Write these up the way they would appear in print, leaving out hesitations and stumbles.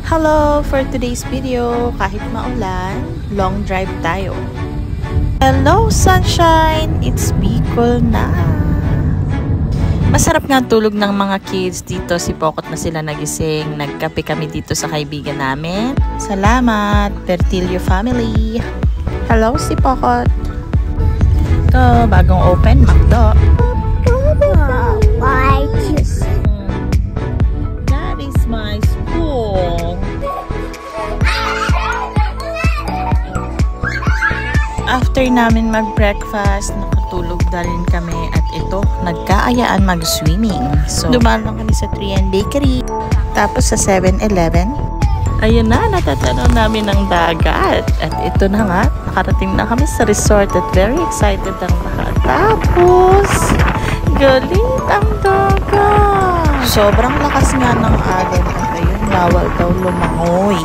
Hello! For today's video, kahit maulan, long drive tayo. Hello sunshine! It's Bicol na! Masarap nga tulog ng mga kids dito. Si Pokot na sila nagising. Nagkape kami dito sa kaibigan namin. Salamat! Pertilio family! Hello si Pokot! Ito, bagong open, McDo. That is my school. After namin mag-breakfast, nakatulog na rin kami at ito, nagkaayaan mag-swimming. So, dumaan lang kami sa 3 Bakery, tapos sa 7-Eleven. Ayun na, natatanaw namin ng dagat. At ito na nga, nakarating na kami sa resort at very excited ang lahat. Tapos, galing ang dagat. Sobrang lakas nga ng alon at ayun, bawal daw lumangoy.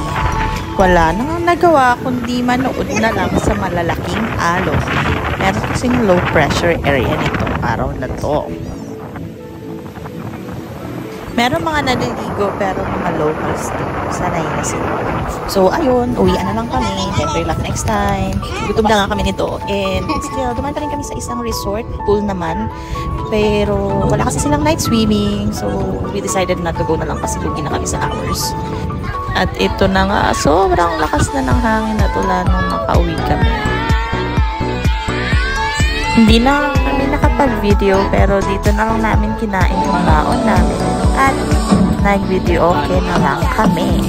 Wala nang nagawa kundi manood na lang sa malalaking alon. Meron kasing low pressure area nitong araw na to. Meron mga naliligo pero mga locals to. Sanay na sila. So ayun, uwian na lang kami. Better luck next time. Gutom na nga kami nito. And still, dumaan pa rin kami sa isang resort. Pool naman. Pero wala kasi silang night swimming. So we decided not to go na lang kasi lugi na kami sa hours. At ito na nga, sobrang lakas na ng hangin at ulan nung makauwi kami. Hindi na kami nakapag-video pero dito na lang namin kinain yung baon namin. At nag-video okay na lang kami.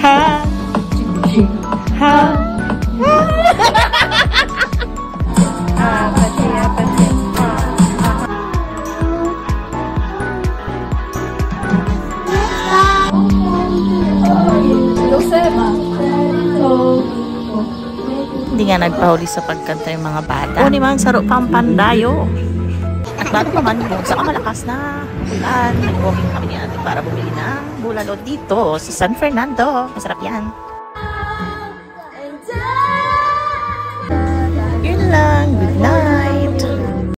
Ha? Ha? Hindi nga nagpahuli sa pagkanta yung mga bata. O naman, saro pang pandayo. At bago naman, kung saka malakas na ulan, nag-walking kami ni ate para bumili ng bulalo dito sa San Fernando. Masarap yan.